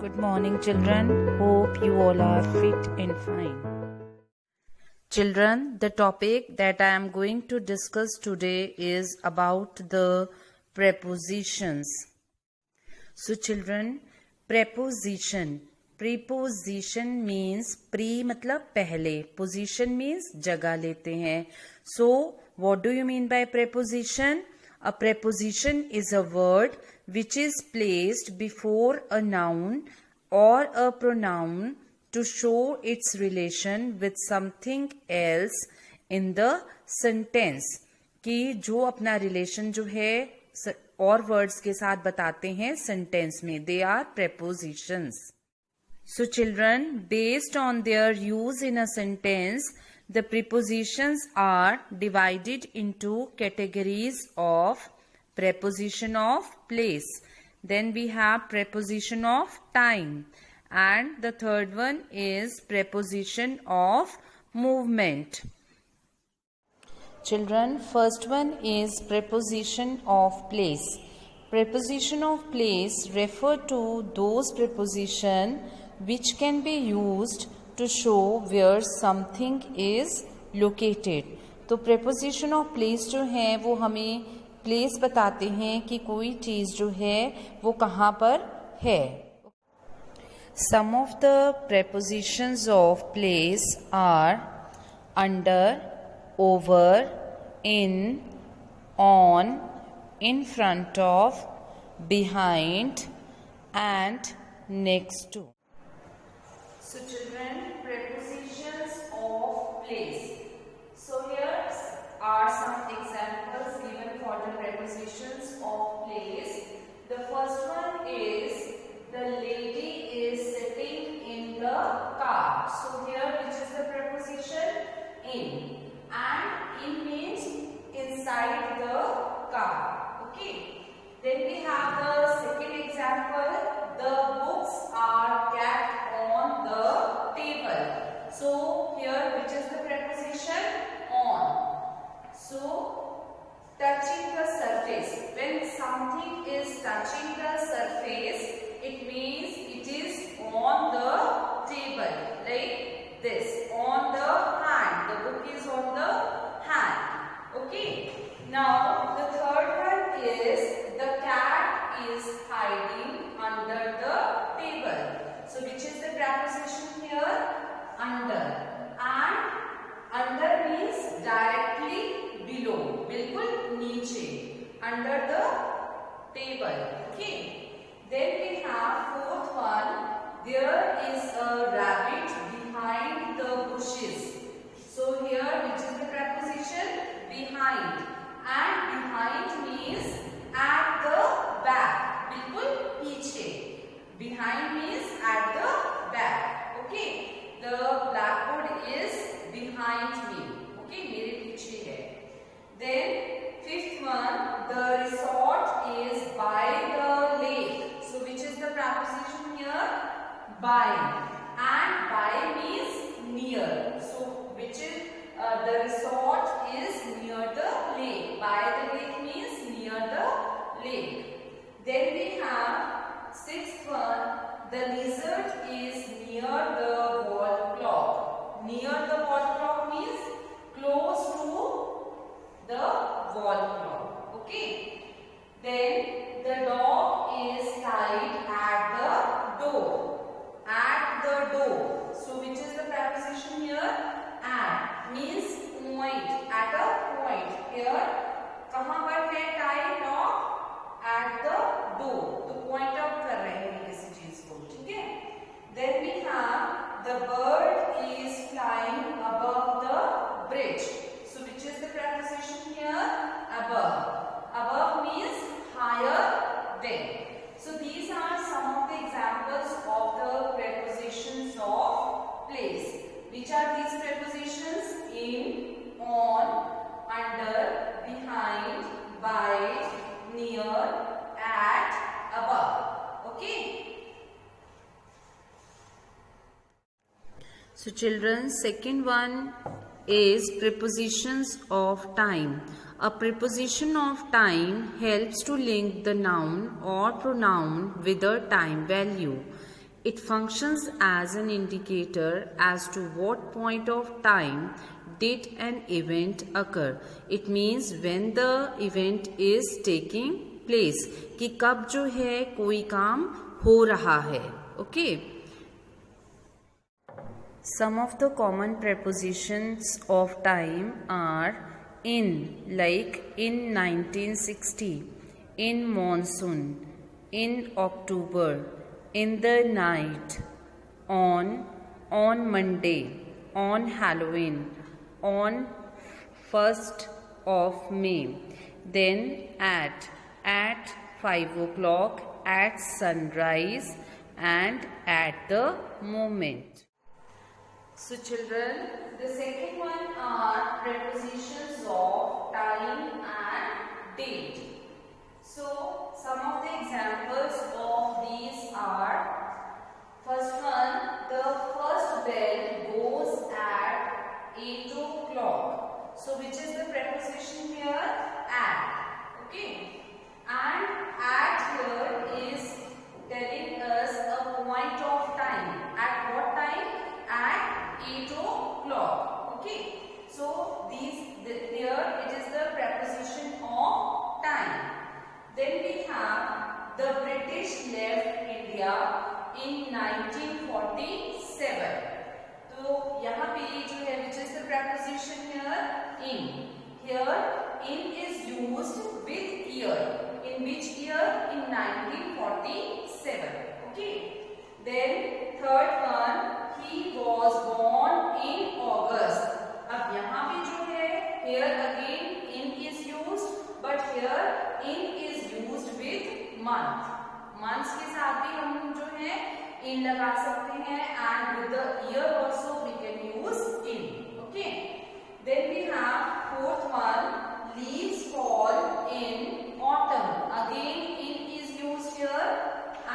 Good morning, children. Hope you all are fit and fine. Children, the topic that I am going to discuss today is about the prepositions. So children, preposition. Preposition means pre मतलब पहले, position means जगह लेते हैं. So what do you mean by preposition? A preposition is a word which is placed before a noun or a pronoun to show its relation with something else in the sentence. कि जो अपना relation जो है और words के साथ बताते हैं sentence में, they are prepositions. So children, based on their use in a sentence, the prepositions are divided into categories of preposition of place. Then we have preposition of time. And the third one is preposition of movement. Children, first one is preposition of place. Preposition of place refer to those preposition which can be used to show where something is located. तो preposition of place जो है वो हमें place बताते हैं कि कोई चीज़ जो है वो कहाँ पर है. Some of the prepositions of place are under, over, in, on, in front of, behind, and next to. So children, prepositions of place. So here are some examples given for the prepositions of place. The first one is the lady is sitting in the car. So here which is the preposition? In. And in means inside the car. Okay. Then we have the second example. The books are kept on the table. So here which is the preposition? On. So touching the surface. When something is touching the surface, it means it is on the table. Like this. On the hand. The book is on the hand. Okay. Now the third one is the cat is hiding under the table. So which is the preposition here? Under. And under means directly below. बिल्कुल नीचे. Under the table. Okay. Then we have fourth one. There is a rabbit behind the bushes. So here which is the preposition? Behind. And behind means at the back. बिल्कुल पीछे. Behind means at the back. Okay. The blackboard is behind me. Okay. मेरे पीछे है. Then fifth one. The resort is by the lake. So which is the preposition here? By. And by means near. So which is the resort is near the lake. By the lake means near the lake. Then we have sixth one. The lizard is near the wall clock. Near the wall clock means close to the wall clock. Okay. Then the dog is tied at the door. At the door. So which is the preposition here? At means point. At a point. Here कहाँ पर है tie dog? At the door. तो point out कर रहे हैं किसी चीज को. ठीक है? Then we have the bird is flying above the bridge. So which is the preposition here? Above. Above means higher than. So these are some of the examples of the prepositions of place. Which are these prepositions? In, on, under, behind, by, near, at, above. Okay. So children, second one is prepositions of time. A preposition of time helps to link the noun or pronoun with a time value. It functions as an indicator as to what point of time did an event occur. It means when the event is taking place, कि कब जो है कोई काम हो रहा है. Okay. Some of the common prepositions of time are in, like in 1960, in monsoon, in October, in the night, on Monday, on Halloween, on 1st of May, then at 5 o'clock, at sunrise, and at the moment. So children, the second one are prepositions of time and date. So some of the examples of these are, first one, the first bell goes at 8 o'clock. So which is the preposition here? At. Okay. And at here is telling us a point of time. At what time? At 8 o'clock. Okay. So here it is the preposition of time. Then we have the British left India in 1947. तो यहाँ पे ये जो है which is the preposition here? In. Here in is used with year. In which year? In 1947. Okay. Then third one, he was born in August. अब यहाँ पे जो है here again in is used, but here in is used with month. Months के साथ भी हम जो है in लगा सकते हैं, and with the year also we can use in. Okay. Then we have fourth one, leaves fall in autumn. Again in is used here,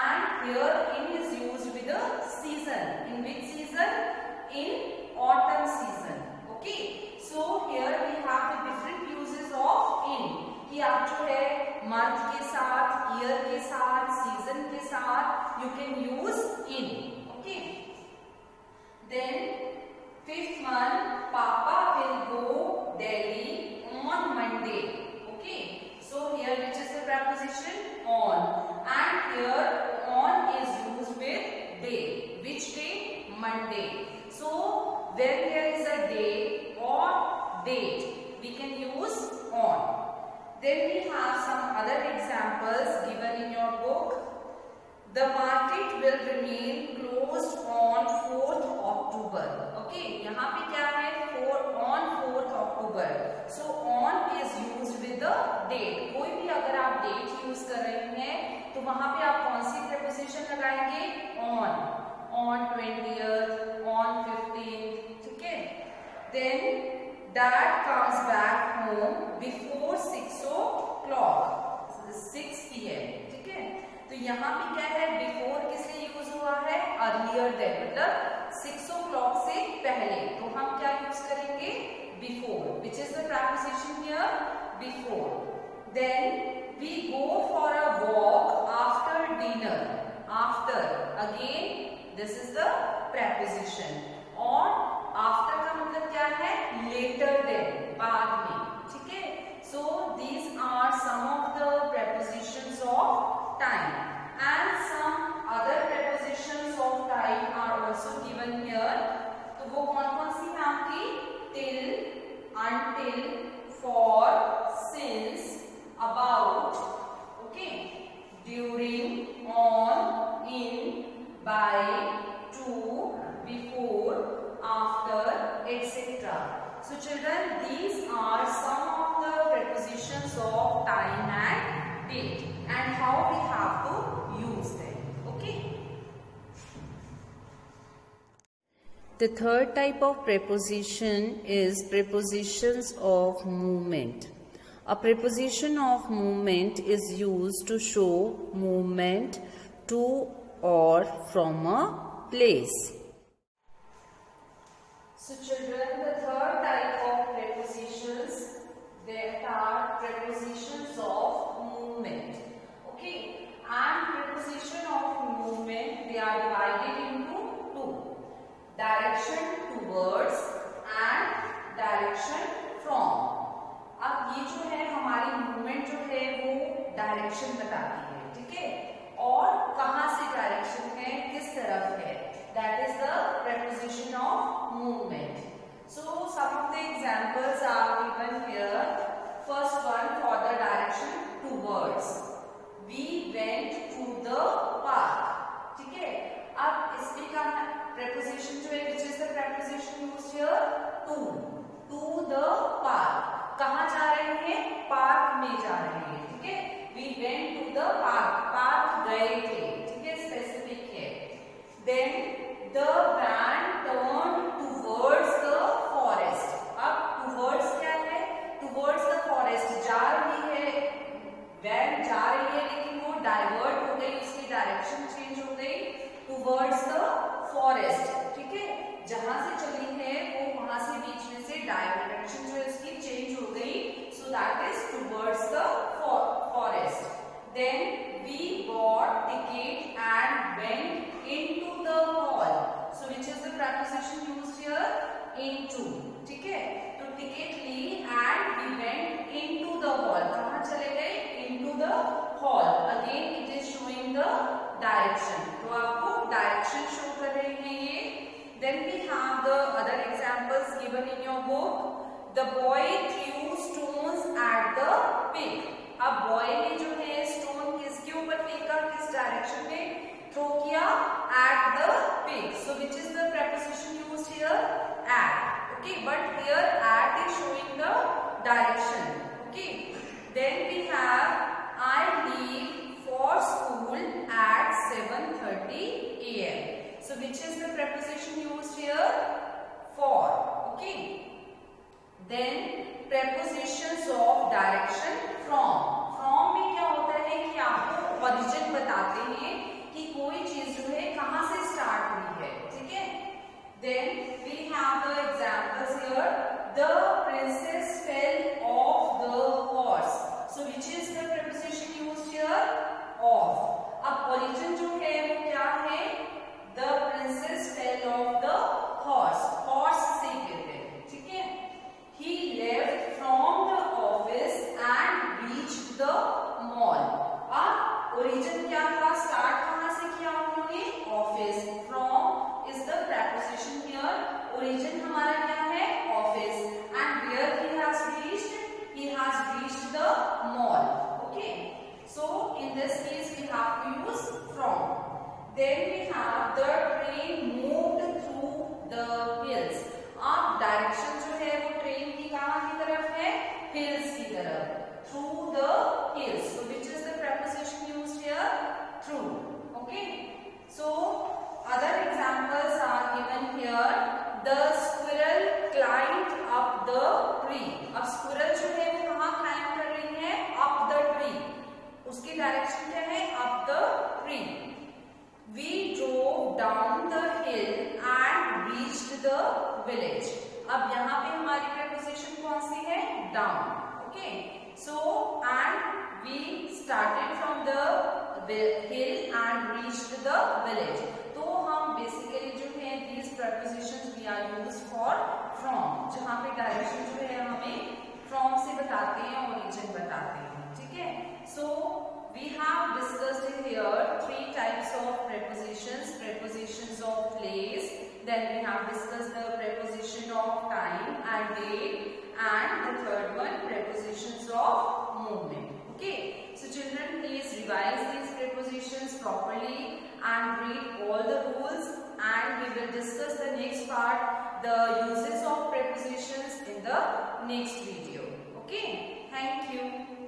and here in is used with the season. In which season? In autumn season. Okay. So here we have the different uses of in. कि आप जो है month के साथ, year के साथ, season के साथ you can use in. Okay. Then fifth one, Papa will go Delhi on Monday. Okay. So here which is the preposition? On. And here on is used with day. Which day? Monday. So when there is a day or date, we can use on. Then we have some other examples given in your book. The market will remain closed on 4th October. Okay, यहाँ पे क्या है? On 4th October. So on is used with the date. कोई भी अगर आप date use कर रहे हैं, तो वहाँ पे आप कौन सी preposition लगाएंगे? On 20th, on 15th. ठीक है? Then Dad comes back home before 6 o'clock. 6 p.m. ठीक है? तो यहाँ पे क्या है? Before किससे यूज हुआ है? Earlier than, मतलब 6 o'clock से पहले. तो हम क्या यूज करेंगे? Before. Which is the preposition here? Before. Then we go for a walk after dinner. After. Again, this is the preposition. और after का मतलब क्या है? Later than, बाद में. ठीक है? So these are some of the prepositions of time, and some other prepositions of time are also given here. तो वो कौन-कौन सी हैं आपकी? Till, until, for, since, about, okay, during, on, in, by, to, before, after, etc. So children, these are some of the prepositions of time and date, and how we have to use them. Okay. The third type of preposition is prepositions of movement. A preposition of movement is used to show movement to or from a place. So children, the third type of prepositions, they are prepositions of movement. Okay, and preposition of movement, they are divided direction बताती है, ठीक है, और कहां से direction है, किस तरफ है, that is the preposition of movement. So some of the examples are given here. First one, for the direction towards. We went to the park. ठीक है, अब इसमें का preposition जो है, which is the preposition used here, to the park. कहाँ जा रहे हैं, पार्क में जा रहे हैं, ठीक है. We went to the park. Park गए थे, ठीक है, स्पेसिफिक है. Then the van turned towards the forest. अब towards क्या है, towards the forest जा रही है, वैन जा रही है, लेकिन वो डाइवर्ट हो गई, उसकी डायरेक्शन चेंज हो गई towards the forest, ठीक है. जहां से चली है वो वहां से बीच में से डायरेक्शन जो है उसकी चेंज हो गई, so that is towards the forest. Then we bought ticket and went into the hall. So which is the preposition used here, into, ठीक है. तो टिकट ली and we went into the hall. कहाँ चले गए, into the hall. Again it is showing the direction. तो आपको direction show कर रहे हैं ये. Then we have the other examples given in your book. The boy threw stones at the pig. अब बॉय ने जो है स्टोन किसके ऊपर फेंका, किस डायरेक्शन में थ्रो किया, at the pig. So which is the preposition used here, at. Okay, but here at is showing the direction. Okay, then we have I leave for school at 7:30 a.m. So which is the preposition used here, for. Okay, then prepositions of direction, from. From में क्या होता है कि आपको origin बताते हैं कि कोई चीज जो है कहां से स्टार्ट हुई है, ठीक है. Then we have the examples here. The princess fell off the horse. So which is the preposition used here, of. अब ओरिजिन जो है वो क्या है, the princess fell off the horse. horse से कहते हैं, ठीक है. He left from the office and reached the mall. अब ओरिजिन क्या था, स्टार्ट कहां से किया उन्होंने, office. From is the preposition here. Origin हमारा क्या है, office. And where he has reached the mall. Okay, so in this case we have to use from. Then we have the train moved through the hills. अब direction जो है वो train की कहां की तरफ है, हिल्स की तरफ. Through the hills. So which is the preposition used here, through. Okay, so other examples are given here. The squirrel climbed up the tree. अब squirrel जो है वो कहां climb कर रही है, up the tree. उसकी डायरेक्शन क्या है, up the tree. We drove down the hill and reached the village. अब यहाँ पे हमारी preposition कौन सी है, down. Okay, so and we started from the hill and reached the village. तो हम basically जो है these prepositions we are used for from. जहाँ पे direction जो है हमें from से बताते हैं, origin बताते हैं, ठीक है. So we have discussed in here three types of prepositions. Prepositions of place, then we have discussed the preposition of time and date, and the third one, prepositions of movement. Okay, so children, please revise these prepositions properly and read all the rules, and we will discuss the next part, the uses of prepositions, in the next video. Okay, thank you.